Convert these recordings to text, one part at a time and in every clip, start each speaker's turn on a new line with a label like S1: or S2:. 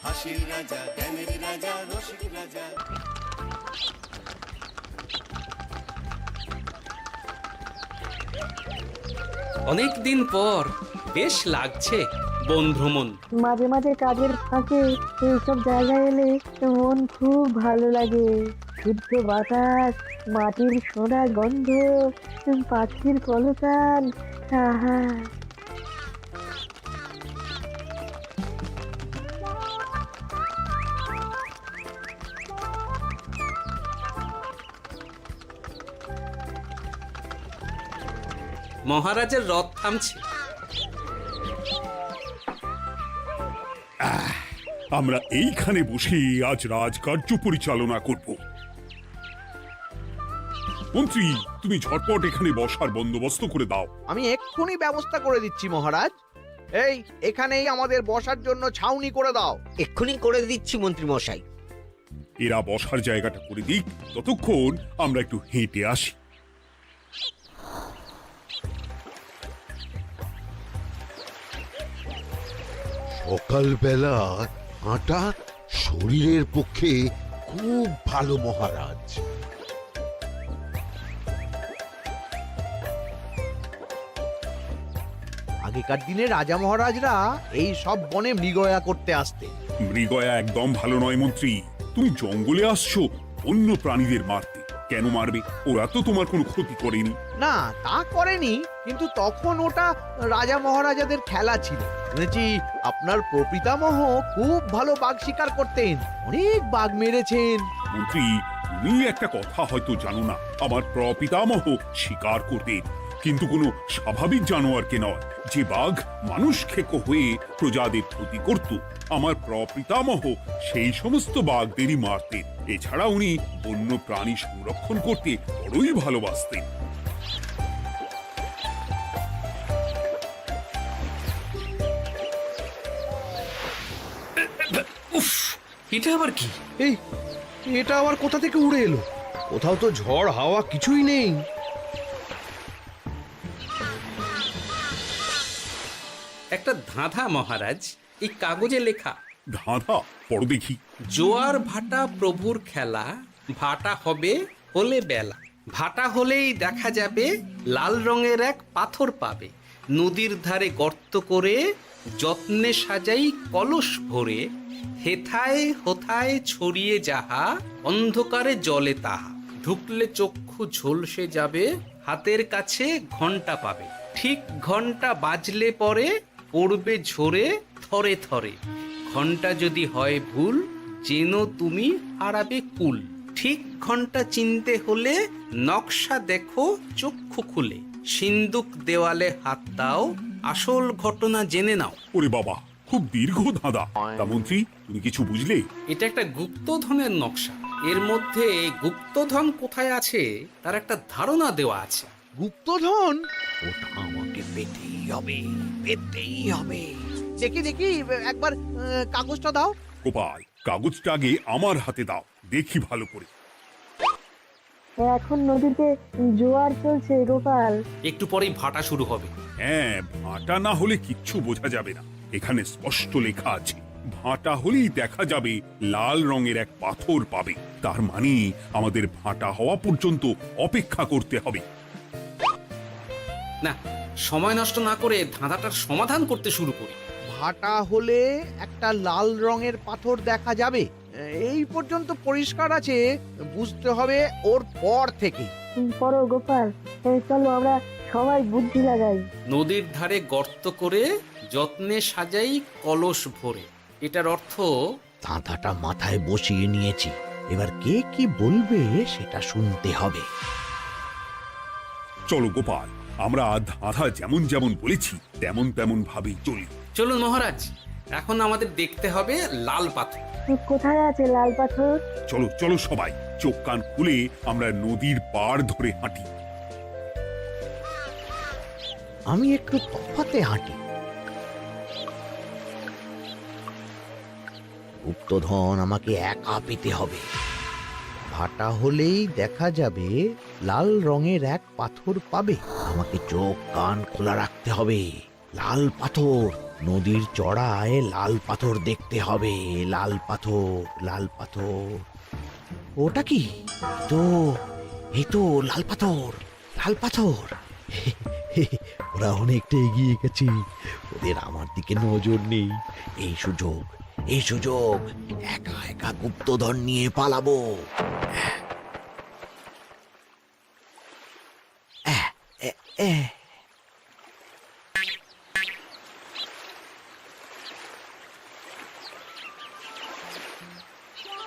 S1: হাসির রাজা, জ্ঞানের রাজা, রসিক রাজা।
S2: অনেক দিন পর বেশ লাগছে বন ভ্রমণ।
S3: মাঝে মাঝে কাজের ফাঁকে এইসব জায়গায় এলে মন খুব ভালো লাগে। শুদ্ধ বাতাস, মাটির সোনা গন্ধ, পাখির কলতান, আহা।
S2: মহারাজের রথ থামছে।
S4: আমরা এইখানে বসে আজ রাজকার্য পরিচালনা করব। মন্ত্রী, তুমি ঝটপট এখানে বসার বন্দোবস্ত করে দাও।
S5: আমি এক্ষুনি ব্যবস্থা করে দিচ্ছি মহারাজ। এই এখানেই আমাদের বসার জন্য ছাউনি করে দাও।
S6: এক্ষুনি করে দিচ্ছি মন্ত্রী মশাই।
S4: এরা বসার জায়গাটা করে দিক, ততক্ষণ আমরা একটু হেঁটে আসি।
S7: সকালবেলা হাঁটা শরীরের পক্ষে খুব ভালো মহারাজ।
S5: আগেকার দিনে রাজা মহারাজরা এই সব বনে মৃগয়া করতে আসতেন।
S4: মৃগয়া একদম ভালো নয় মন্ত্রী। তুমি জঙ্গলে আসছো অন্য প্রাণীদের মারতে। কেন মারবে? ওরা তো তোমার কোনো ক্ষতি করেনি।
S5: না, তা করেনি, কিন্তু তখন ওটা রাজা মহারাজাদের খেলা ছিল। শুনেছি আপনার প্রপিতামহ খুব ভালো বাঘ শিকার করতেন, অনেক বাঘ মেরেছেন।
S4: মন্ত্রী, তুমি একটা কথা হয়তো জানো না। আমার প্রপিতামহ শিকার করতেন, কিন্তু কোনো স্বাভাবিক জানোয়ারকে নয়। যে বাঘ মানুষ খেকো হয়ে প্রজাদের ক্ষতি করত, আমার প্রপিতামহ সেই সমস্ত বাঘদেরই মারতেন। এছাড়া উনি বন্য প্রাণী সংরক্ষণ করতে বড়ই ভালোবাসতেন।
S2: উফ, এটা আবার কি?
S5: এই এটা আবার কোথা থেকে উড়ে এলো? কোথাও তো ঝড় হাওয়া কিছুই নেই।
S2: একটা ধাঁধা মহারাজ, এই কাগজে লেখা।
S4: ধাঁধা? পড়ো দেখি।
S2: জোয়ার ভাটা প্রভুর খেলা, ভাটা হবে হলে বেলা। ভাটা হলেই দেখা যাবে লাল রঙের এক পাথর পাবে। নদীর ধারে গর্ত করে যত্নে সাজাই কলস ভরে। হেথায় হোথায় ছড়িয়ে যাহা, অন্ধকারে জলে তাহা। ঢুকলে চক্ষু ঝলসে যাবে, হাতের কাছে ঘন্টা পাবে। ঠিক ঘন্টা বাজলে পরে পড়বে ঝরে থরে থরে। ঘন্টা যদি হয় ভুল, যেন তুমি হারাবে কুল। ঠিক ঘন্টা চিনতে হলে নকশা দেখো চক্ষু খুলে। সিন্দুক দেওয়ালে হাত দাও, আসল ঘটনা জেনে নাও।
S4: ওরে বাবা, খুব দীর্ঘ ধাঁধা। তা মন্ত্রী, তুমি কিছু বুঝলে?
S2: এটা একটা গুপ্তধনের নকশা। এর মধ্যে গুপ্তধন কোথায় আছে তার একটা ধারণা দেওয়া আছে।
S5: গুপ্তধন? ওটা আমাকে পেতেই হবে, পেতেই হবে। দেখি দেখি, একবার কাগজটা দাও।
S4: গোপাল, কাগজটা আগে আমার হাতে দাও, দেখি ভালো করে।
S3: এখন নদীতে জোয়ার চলছে গোপাল।
S2: একটু পরেই ভাটা শুরু হবে।
S4: হ্যাঁ, ভাটা না হলে কিচ্ছু বোঝা যাবে না। এখানে স্পষ্ট লেখা আছে, ভাটা হলেই দেখা যাবে লাল রঙের এক পাথর পাবে। তার মানে আমাদের ভাটা হওয়া পর্যন্ত অপেক্ষা করতে হবে।
S2: না, সময় নষ্ট না করে ধাঁধাটার সমাধান করতে শুরু করি।
S5: ভাটা হলে একটা লাল রঙের পাথর দেখা যাবে, এই পর্যন্ত পরিষ্কার আছে। বুঝতে হবে ওর পর থেকে।
S3: পড়ো গোপাল, চলো আমরা সবাই বুদ্ধি লাগাই।
S2: নদীর ধারে গর্ত করে যত্নে সাজাই কলস ভরে। এটার অর্থ,
S5: ধাঁধাটা মাথায় বসিয়ে নিয়েছি, এবার কে কি বলবে সেটা শুনতে হবে।
S4: চলো গোপাল, আমরা ধাঁধা যেমন যেমন বলেছি তেমন তেমন ভাবেই চলি।
S2: চলুন মহারাজ, এখন আমাদের দেখতে হবে লাল পাথর।
S3: কোথায় আছে লাল পাথর?
S4: চলো চলো সবাই, চোখ কান খুলে আমরা নদীর পাড় ধরে হাঁটি।
S5: আমি একটু তফাতে হাঁটি। গুপ্তধন আমাকে একা পেতে হবে। ভাটা হলেই দেখা যাবে লাল রঙের এক পাথর পাবে। আমাকে চোখ কান খোলা রাখতে হবে। লাল পাথর, নদীর চড়ায় লাল পাথর দেখতে হবে, লাল পাথর, লাল পাথর। ওটা কি? তো এই তো লাল পাথর, লাল পাথর। ওরা অনেকটা এগিয়ে গেছে, ওদের আমার দিকে নজর নেই। এই সুযোগ, এই সুযোগ, একা একা গুপ্তধন নিয়ে পালাবো।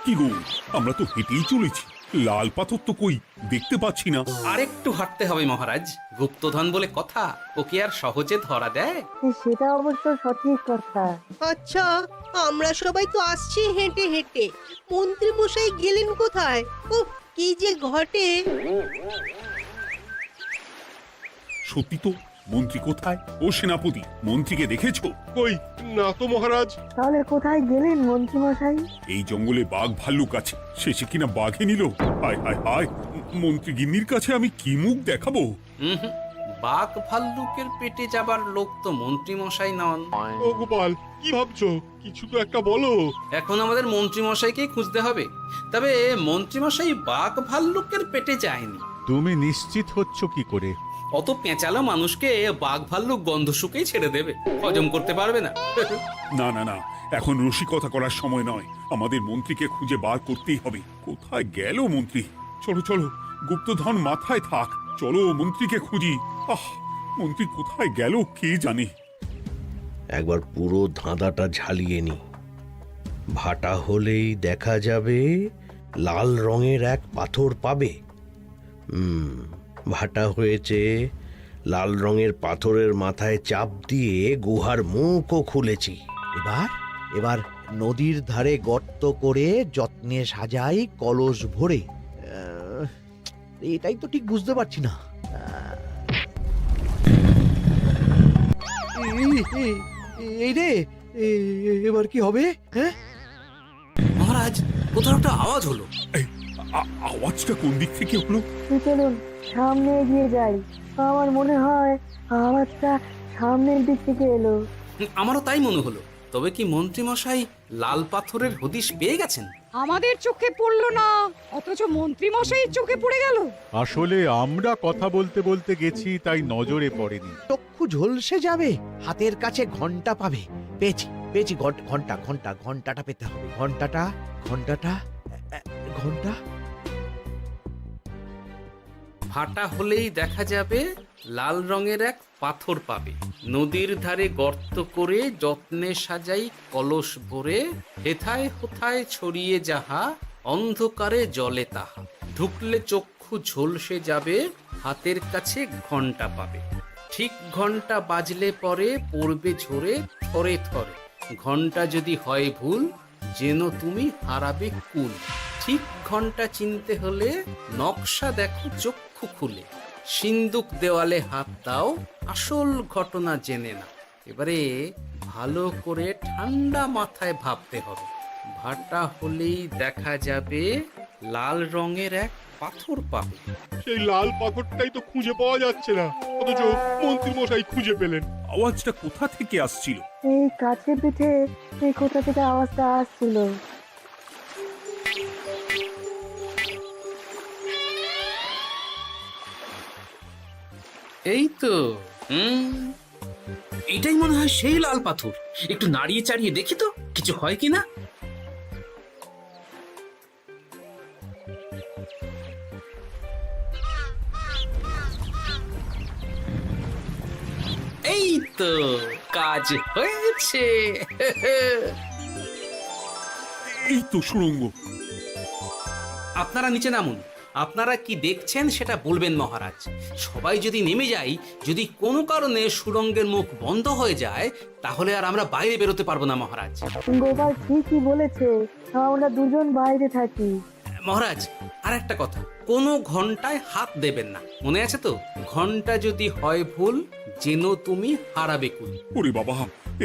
S4: কি গো, আমরা তো হেঁটেই চলেছি, লাল পাথর তো কই দেখতে পাচ্ছি না।
S2: আরেকটু হাঁটতে হবে মহারাজ, গুপ্তধন বলে কথা, ওকে আর সহজে ধরা দেয়?
S3: সেটা অবশ্য সঠিক কথা।
S8: আচ্ছা, আমরা সবাই তো আসছি হেঁটে হেঁটে, মন্ত্রী মশাই গেলেন কোথায়? ও কি যে ঘটে!
S4: সত্যি তো, মন্ত্রী কোথায়? ও সেনাপতি, মন্ত্রীকে দেখেছো?
S9: কই না তো মহারাজ।
S3: তাহলে কোথায় গেলেন মন্ত্রী মশাই?
S4: এই জঙ্গলে বাঘ ভাল্লুক আছে, শেষে কিনা বাঘে নিল। হায় হায় হায়, মন্ত্রী গিন্নির কাছে আমি কি মুখ দেখাবো?
S2: হুম, বাঘ ভাল্লুকের পেটে যাবার লোক তো মন্ত্রী মশাই নন।
S9: ও গোপাল, কি ভাবছো? কিছু তো একটা বলো।
S2: এখন আমাদের মন্ত্রী মশাইকেই খুঁজতে হবে। তবে মন্ত্রী মশাই বাঘ ভাল্লুকের পেটে যায়নি।
S10: তুমি নিশ্চিত হচ্ছ কি করে?
S2: অত পেঁচালো মানুষকে বাঘ ভাল্লুক গন্ধ শুকেই ছেড়ে দেবে, হজম করতে পারবে না।
S4: না না না, এখন রসিকতা করার সময় নয়, আমাদের মন্ত্রীকে খুঁজে বার করতেই হবে। কোথায় গেল মন্ত্রী? চলো চলো, গুপ্তধন মাথায় থাক, চলো মন্ত্রীকে খুঁজি। আহ, মন্ত্রী কোথায় গেল কে জানে।
S5: একবার পুরো ধাঁধাটা ঝালিয়ে নি। ভাটা হলেই দেখা যাবে লাল রঙের এক পাথর পাবে। ভাটা হয়েছে, লাল রঙের পাথরের মাথায় চাপ দিয়ে গুহার মুখও খুলেছি। এবার এবার নদীর ধারে গর্ত করে যত্নে সাজাই কলস ভরে। এটাই তো ঠিক বুঝতে পারছি না। এই রে, এবার কি হবে? হ্যাঁ
S2: মহারাজ, কোথাও একটা আওয়াজ হলো।
S4: আওয়াজটা কোন দিক থেকে হলো?
S3: চলুন সামনে এগিয়ে যাই, আমার মনে হয় আওয়াজটা সামনের দিক থেকে এলো।
S2: আমারও তাই মনে হলো। তবে কি মন্ত্রী মশাই লাল পাথরের হদিশ পেয়ে গেছেন?
S11: আমাদের চোখে পড়লো না, অথচ মন্ত্রী মশাইয়ের চোখে পড়ে গেল।
S10: আসলে আমরা কথা বলতে বলতে গেছি, তাই নজরে পড়েনি।
S5: চক্ষু ঝলসে যাবে, হাতের কাছে ঘন্টা পাবে। পেয়েছি পেয়েছি, ঘন্টা ঘন্টা ঘন্টাটা পেতে হবে। ঘন্টাটা ঘন্টাটা ঘন্টা।
S2: ভাটা হলেই দেখা যাবে লাল রঙের এক পাথর পাবে। নদীর ধারে গর্ত করে যত্নে সাজাই কলস ভরে। হেথায় হোথায় ছড়িয়ে যাহা, অন্ধকারে জলে তাহা। ঢুকলে চক্ষু ঝলসে যাবে, হাতের কাছে ঘন্টা পাবে। ঠিক ঘন্টা বাজলে পরে পড়বে ঝরে থরে থরে। ঘন্টা যদি হয় ভুল, যেন তুমি হারাবে কুল। ঠিক ঘন্টা চিনতে হলে নকশা দেখো চক্ষু খুলে। সিন্দুক দেওয়ালে হাত দাও, আসল ঘটনা জেনে না। এবারে ভালো করে ঠান্ডা মাথায় ভাবতে হবে। ভাটা হলেই দেখা যাবে লাল রঙের এক পাথর পাবে।
S9: সেই লাল পাথরটাই তো খুঁজে পাওয়া যাচ্ছে না, অথচ মন্ত্রী মশাই খুঁজে পেলেন।
S4: আওয়াজটা কোথা থেকে আসছিল?
S3: এই কাছে পিঠে এই কোথা থেকে আওয়াজটা আসছিল।
S2: এই তো, এটাই মনে হয় সেই লাল পাথর। একটু নাড়িয়ে চাড়িয়ে দেখি তো কিছু হয় কিনা। এই তো, কাজ হয়েছে।
S4: এই তো সুড়ঙ্গ।
S2: আপনারা নিচে নামুন। আপনারা কি দেখছেন সেটা বলবেন মহারাজ। সবাই যদি নেমে যাই, যদি কোনো কারণে সুড়ঙ্গের মুখ বন্ধ হয়ে যায়, তাহলে আর আমরা বাইরে বেরোতে পারবো না মহারাজ।
S3: গোপাল ঠিকই বলেছে, আমরা দুজন বাইরে থাকি।
S2: মহারাজ, আর একটা কথা, কোনো ঘন্টায় হাত দেবেন না, মনে আছে তো? ঘন্টা যদি হয় ভুল, যেন তুমি হারাবে কুল।
S4: ওরে বাবা,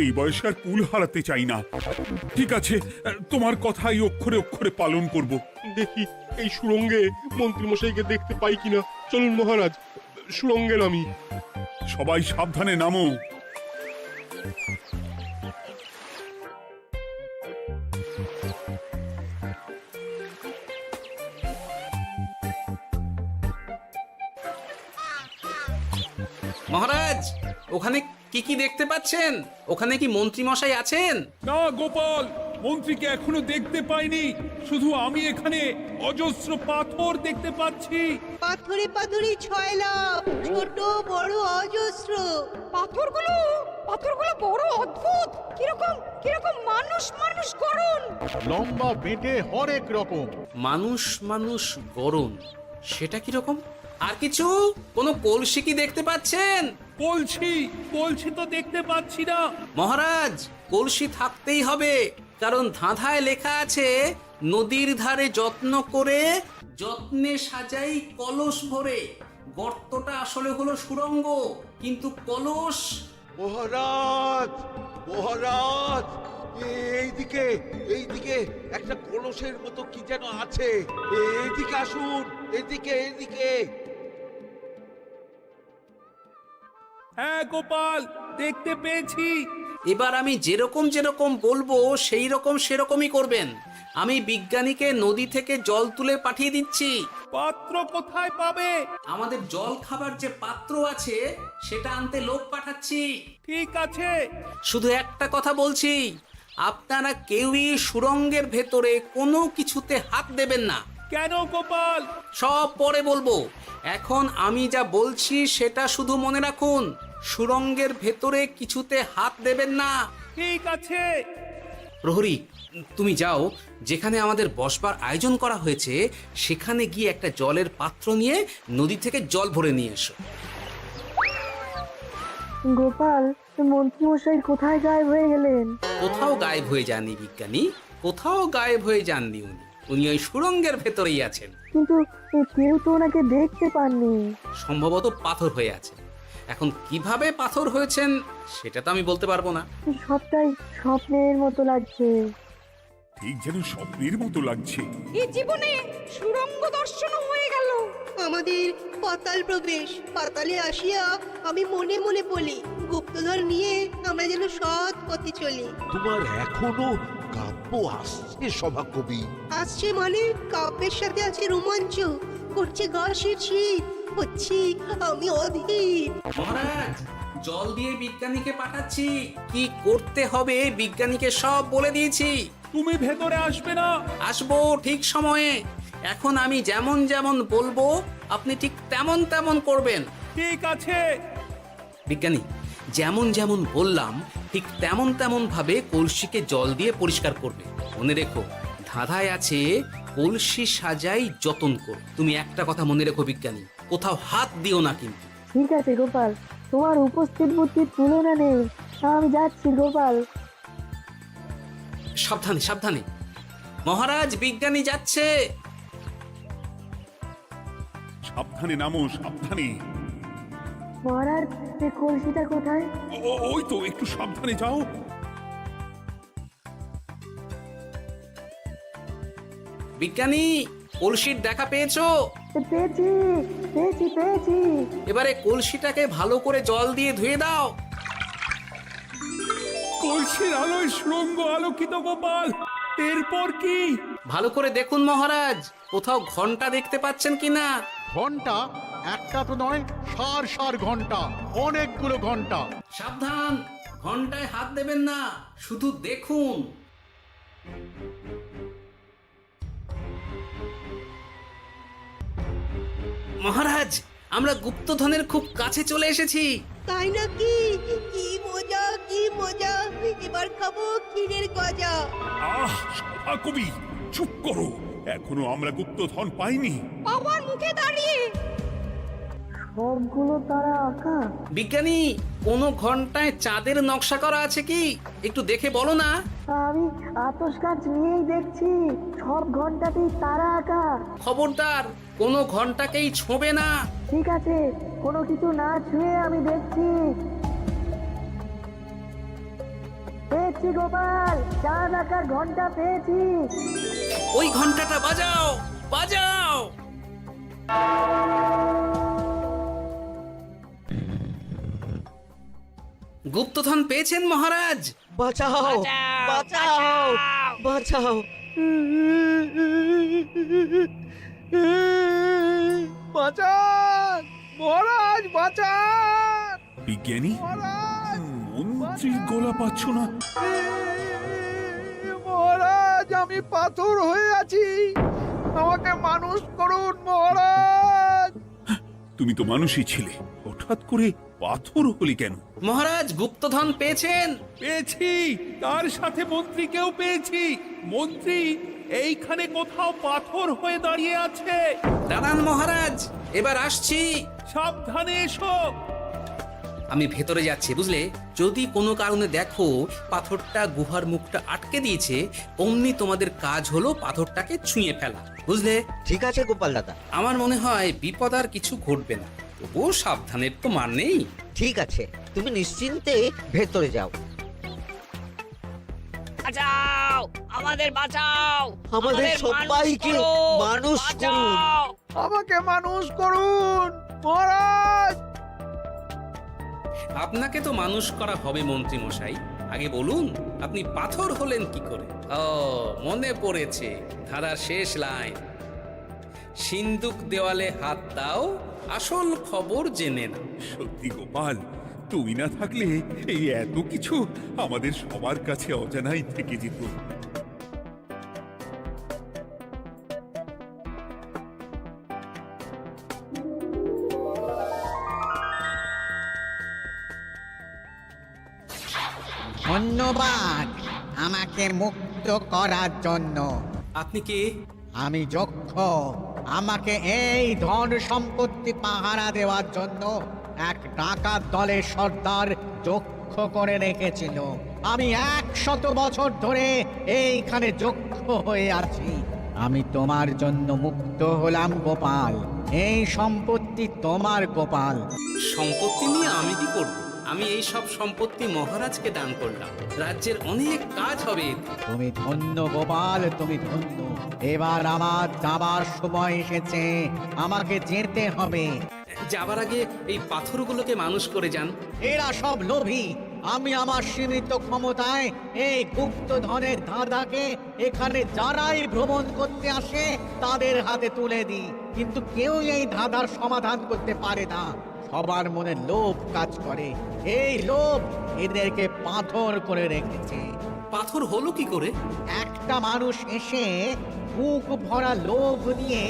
S4: এই বয়সে আর কুল হারাতে চাই না। ঠিক আছে, তোমার কথাই অক্ষরে অক্ষরে পালন করব।
S9: দেখি এই সুড়ঙ্গে মন্ত্রী মশাইকে দেখতে পাই কিনা। চলুন মহারাজ, সুড়ঙ্গে নামি।
S4: সবাই সাবধানে নামো।
S2: মহারাজ, ওখানে কি কি দেখতে পাচ্ছেন? ওখানে কি মন্ত্রী মশাই আছেন?
S4: না গোপাল, মন্ত্রীকে এখনো দেখতে পাইনি। শুধু আমি এখানে অজস্র পাথর দেখতে পাচ্ছি।
S8: পাথরে পাথরে ছয়লাভ, ছোট বড় অজস্র।
S11: পাথরগুলো পাথরগুলো বড় অদ্ভুত, কিরকম কিরকম মানুষ মানুষ গড়ন।
S10: লম্বা বেটে হরেক রকম।
S2: মানুষ মানুষ গরম, সেটা কি রকম? আর কিছু? কোনো কলসি কি দেখতে পাচ্ছেন?
S4: কলসি তো দেখতে পাচ্ছি না।
S2: মহারাজ, কলসি থাকতেই হবে, কারণ ধাঁধায় লেখা আছে নদীর ধারে যত্ন করে যত্নে সাজাই কলস ভরে। গর্তটা আসলে হলো সুড়ঙ্গ, কিন্তু কলস।
S7: মহারাজ, মহারাজ, এইদিকে এইদিকে একটা কলসের মতো কি যেন আছে। এইদিকে আসুন, এদিকে এদিকে।
S4: হ্যাঁ গোপাল, দেখতে পেয়েছি।
S2: এবার আমি যেরকম যেরকম বলবো সেই রকম সেরকমই করবেন। আমি বিজ্ঞানীকে নদী থেকে জল তুলে পাঠিয়ে দিচ্ছি।
S4: পাত্র কোথায় পাবে?
S2: আমাদের জল খাবার যে পাত্র আছে সেটা আনতে লোক পাঠাচ্ছি।
S4: ঠিক আছে।
S2: শুধু একটা কথা বলছি, আপনারা কেউই সুড়ঙ্গের ভেতরে কোনো কিছুতে হাত দেবেন না।
S4: কেন গোপাল?
S2: সব পরে বলবো, এখন আমি যা বলছি সেটা শুধু মনে রাখুন। সুড়ঙ্গের ভেতরে কিছুতে হাত দেবেন না।
S4: ঠিক আছে।
S2: প্রহরী, তুমি যাও, যেখানে আমাদের বসবার আয়োজন করা হয়েছে সেখানে গিয়ে একটা জলের পাত্র নিয়ে নদী থেকে জল ভরে নিয়ে এসো।
S3: গোপাল, মন্ত্রী মশাই কোথায় গায়েব হয়ে গেলেন?
S2: কোথাও গায়েব হয়ে যাননি বিজ্ঞানী, কোথাও গায়েব হয়ে যাননি উনি। উনি ওই সুড়ঙ্গের ভেতরেই আছেন।
S3: কিন্তু কেউ তো ওনাকে দেখতে পাননি।
S2: সম্ভবত পাথর হয়ে আছে। এখন কিভাবে পাথর হয়েছেন সেটা তো আমি বলতে পারবো না।
S3: সবটাই স্বপ্নের মতো লাগছে।
S4: ঠিক যেন স্বপ্নের মতো লাগছে।
S11: এই জীবনে সুড়ঙ্গ দর্শন হয়ে গেল।
S8: আমাদের পাতাল প্রবেশ। পাতালে আসিয়া আমি মনে মনে বলি, গুপ্তধন নিয়ে আমরা যেন সৎ পথে চলি।
S7: তোমার এখনো কাব্য আসছে সভাকবি?
S8: আসছে মানে কাব্যের সাথে আছে রোমাঞ্চ, করছে গা শীত, হচ্ছি আমি অধীর।
S2: মহারাজ, জল দিয়ে বিজ্ঞানীকে পাঠাচ্ছি। কি করতে হবে বিজ্ঞানীকে সব বলে দিয়েছি।
S4: তুমি ভেতরে আসবে না?
S2: আসবো ঠিক সময়ে। এখন আমি যেমন যেমন বলবো আপনি ঠিক তেমন তেমন করবেন।
S4: ঠিক আছে।
S2: বিজ্ঞানী, যেমন যেমন বললাম ঠিক তেমন তেমন ভাবে কলসিকে জল দিয়ে পরিষ্কার করবে। মনে রেখো, ধাঁধায় আছে কলসি সাজাই যতন করো। তুমি একটা কথা মনে রেখো বিজ্ঞানী, কোথাও হাত দিও না কিন্তু।
S3: ঠিক আছে গোপাল, তোমার উপস্থিত বুদ্ধির তুলনা নেই। আমি যাচ্ছি গোপাল।
S2: সাবধানে সাবধানে। মহারাজ, বিজ্ঞানী যাচ্ছে।
S4: সাবধানে নামো, সাবধানে।
S3: মহারাজ, কলসিটা কোথায়?
S4: ওই তো, একটু সাবধানে যাও।
S2: বিজ্ঞানী, কলসির দেখা পেয়েছো?
S3: পেয়েছি পেয়েছি পেয়েছি।
S2: এবারে কলসিটাকে ভালো করে জল দিয়ে ধুয়ে দাও।
S4: কলসির আলোয় সুড়ঙ্গ আলোকিত গোপাল। এরপর কি?
S2: ভালো করে দেখুন মহারাজ, কোথাও ঘন্টা দেখতে পাচ্ছেন কিনা।
S10: ঘন্টা একটা তো নয়, সার সার ঘন্টা, অনেকগুলো ঘন্টা।
S2: সাবধান, ঘন্টায় হাত দেবেন না, শুধু দেখুন। মহারাজ, আমরা গুপ্তধনের খুব কাছে চলে এসেছি।
S8: তাই নাকি? কি মজা, কি মজা! এবার খাবো ক্ষীরের গজা।
S4: আহ, সভাকবি চুপ করো। এখনো আমরা গুপ্তধন পাইনি।
S11: বাবার মুখে দাঁড়িয়ে
S3: সবগুলো তারা আঁকা।
S2: বিজ্ঞানী, কোন ঘন্টায় চাঁদের নকশা করা আছে কি? একটু দেখে বলো না।
S3: আমি আতস কাজ নিয়েই দেখছি, সব ঘন্টাতেই তারা আঁকা।
S2: খবরদার, কোনো ঘন্টাকেই ছোঁবে না।
S3: ঠিক আছে, কোনো কিছু না ছুঁয়ে আমি দেখছি। পেয়েছি গোপাল, চাঁদ আঁকার ঘন্টা পেয়েছি।
S2: ওই ঘন্টাটা বাজাও, বাজাও। গুপ্তধন পেয়েছেন মহারাজ?
S6: বাঁচাও, বাঁচাও। বাঁচাও।
S10: বাঁচান মহারাজ, বাঁচান
S4: বিজ্ঞানী,
S10: মহারাজ,
S4: মন্ত্রীর গলা পাচ্ছ না?
S10: মহারাজ, আমি পাথর হয়ে আছি, আমাকে মানুষ করুন মহারাজ।
S4: তুমি তো মানুষই ছিলে, হঠাৎ করে পাথর হলি কেন?
S2: মহারাজ গুপ্তধন পেয়েছেন?
S4: পেয়েছি, তার সাথে মন্ত্রীকেও পেয়েছি। মন্ত্রী এইখানে কোথাও পাথর হয়ে দাঁড়িয়ে আছে।
S2: দাঁড়ান মহারাজ, এবার আসছি।
S4: সাবধানে এসো।
S2: আমি ভেতরে যাচ্ছি, বুঝলে? যদি কোনো কারণে দেখো পাথরটা গুহার মুখটা আটকে দিয়েছে, অমনি তোমাদের কাজ হলো পাথরটাকে ছুঁয়ে ফেলা, বুঝলে?
S6: ঠিক আছে গোপাল দাদা।
S2: আমার মনে হয় বিপদ আর কিছু ঘটবে না, তবুও সাবধানের তো মান নেই।
S6: ঠিক আছে, তুমি নিশ্চিন্তে ভেতরে যাও।
S11: বাঁচাও, আমাদের বাঁচাও,
S6: আমাদের সবাইকে মানুষ করুন।
S10: আমাকে মানুষ করুন মহারাজ।
S2: আপনাকে তো মানুষ করা হবে মন্ত্রী মশাই। আগে বলুন, আপনি পাথর হলেন কি করে? ও, মনে পড়েছে, ধারার শেষ লাইন, সিন্দুক দেওয়ালে হাত দাও, আসল খবর জেনে না।
S4: সত্যি গোপাল, তুমি না থাকলে এই এত কিছু আমাদের সবার কাছে অজানাই থেকে যেত।
S10: ধন্যবাদ আমাকে মুক্ত করার জন্য।
S2: আপনি কে?
S10: আমি যক্ষ। আমাকে এই ধন সম্পত্তি পাহারা দেওয়ার জন্য এক ডাকাত দলের সর্দার যক্ষ করে রেখেছিল। আমি 100 বছর ধরে এইখানে যক্ষ হয়ে আছি। আমি তোমার জন্য মুক্ত হলাম গোপাল। এই সম্পত্তি তোমার গোপাল।
S2: সম্পত্তি নিয়ে আমি কি করব? আমি এই সব সম্পত্তি মহারাজকে দান করলাম, রাজ্যের অনেক কাজ হবে এতে।
S10: তুমি ধন্য গোপাল, তুমি ধন্য। এবার আমার যাবার সময় এসেছে, আমাকে যেতে হবে।
S2: যাবার আগে এই পাথরগুলোকে মানুষ করে যান।
S10: এরা সব লোভী। আমি আমার সীমিত ক্ষমতায় এই গুপ্ত ধনের ধাঁধাকে এখানে যারাই ভ্রমণ করতে আসে তাদের হাতে তুলে দিই, কিন্তু কেউ এই ধাঁধার সমাধান করতে পারে না। সবার মনে লোভ কাজ করে, এই লোভ এদেরকে পাথর করে রেখেছে।
S2: পাথর হলো কি করে?
S10: একটা মানুষ এসে বুক ভরা লোভ নিয়ে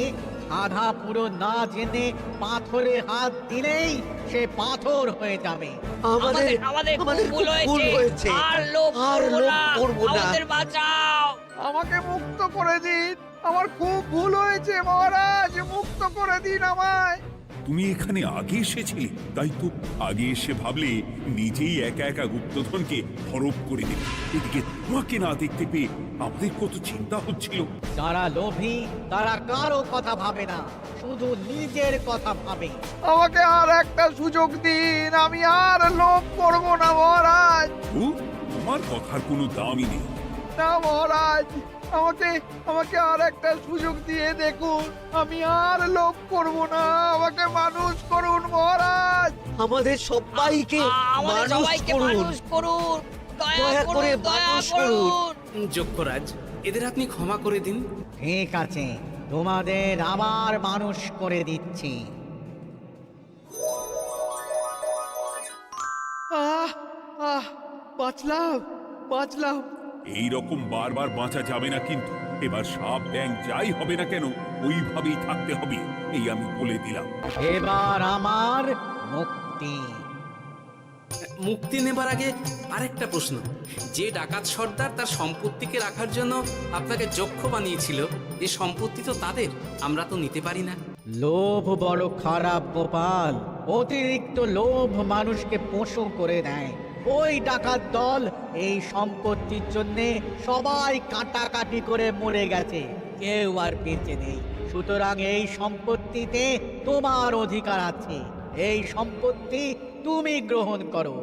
S10: আধা পুরো না জেনে পাথরে হাত দিলেই সে পাথর হয়ে যাবে।
S6: আমাদের
S11: আমাদের
S6: আমাদের
S11: ভুল
S6: ভুল হয়েছে।
S11: আর লোভ
S6: আর
S11: করবো
S6: লোভ
S11: না।
S6: করবো না।
S11: আমাদের বাঁচাও।
S10: আমাকে মুক্ত করে দিন, আমার খুব ভুল হয়েছে মহারাজ, মুক্ত করে দিন আমায়।
S4: তুমি এখানে আগে এসেছিলে, তাই তো আগে এসে ভাবলে নিজেই একা একা গুপ্তধনকে হরপ করে দেবে। এদিকে তোমাকে না দেখতে পেয়ে আমাদের কত চিন্তা হচ্ছিল।
S10: যারা লোভী তারা কারো কথা ভাবে না, শুধু নিজের কথা ভাবে। আমাকে আর একটা সুযোগ দিন, আমি আর লোভ করব না মহারাজ।
S4: ও, তোমার কথার কোনো দামই নেই।
S10: না মহারাজ, আমাকে আর একটা সুযোগ দিয়ে দেখুন, আমি আর লোভ করব না, আমাকে মানুষ করুন মহারাজ।
S6: আমাদের সবাইকে
S11: আমাদের
S6: মানুষ
S11: সবাইকে
S6: করুন।
S11: মানুষ করুন, দয়া
S6: দয়া করে
S11: করুন, দয়া
S6: মানুষ
S11: করুন।
S2: যক্ষরাজ, এদের আপনি ক্ষমা করে দিন।
S10: ঠিক আছে, তোমাদের আবার মানুষ করে দিচ্ছি। বাঁচলাম।
S4: এই রকম বারবার বাঁচা যাবে না কিন্তু। এবার সাপ ব্যাং যাই হবে না কেন ওইভাবেই থাকতে হবে, এই আমি বলে দিলাম।
S10: এবার আমার মুক্তি।
S2: মুক্তি নেবার আগে আরেকটা প্রশ্ন, যে ডাকাত সর্দার তার সম্পত্তিকে রাখার জন্য আপনাকে যক্ষ বানিয়েছিল, এ সম্পত্তি তো তাদের, আমরা তো নিতে পারি না।
S10: লোভ বড় খারাপ গোপাল, অতিরিক্ত লোভ মানুষকে পশু করে দেয়। ওই ডাকাত দল এই সম্পত্তির জন্যে সবাই কাটাকাটি করে মরে গেছে, কেউ আর বেঁচে নেই। সুতরাং এই সম্পত্তিতে তোমার অধিকার আছে, এই সম্পত্তি তুমি গ্রহণ করো।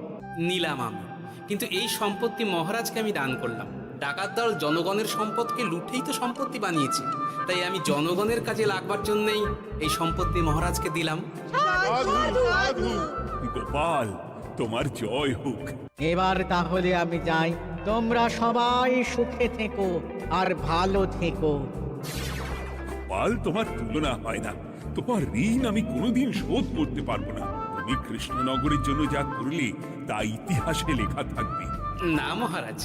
S2: নিলাম আমি, কিন্তু এই সম্পত্তি মহারাজকে আমি দান করলাম। ডাকাত দল জনগণের সম্পদকে লুটেই তো সম্পত্তি বানিয়েছে, তাই আমি জনগণের কাজে লাগবার জন্যই এই সম্পত্তি মহারাজকে দিলাম।
S4: গোপাল, তোমার জয় হোক।
S10: এবার তাহলে আমি যাই, তোমরা সবাই সুখে থেকো আর ভালো থেকো।
S4: গোপাল, তোমার তুলনা হয় না। তোমার ঋণ আমি কোনোদিন শোধ করতে পারবো না। তুমি কৃষ্ণনগরের জন্য যা করলে তা ইতিহাসে লেখা থাকবে।
S2: না মহারাজ,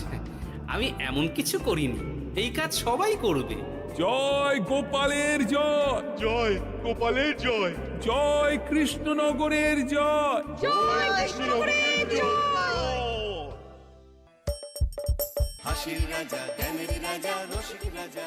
S2: আমি এমন কিছু করিনি, এই কাজ সবাই করবে।
S4: জয় গোপালের জয়,
S9: জয় গোপালের জয়,
S4: জয় কৃষ্ণনগরের জয়।
S11: জয় কৃষ্ণনগরের জয়।
S1: হাসির রাজা জ্ঞানের রাজা রসিক রাজা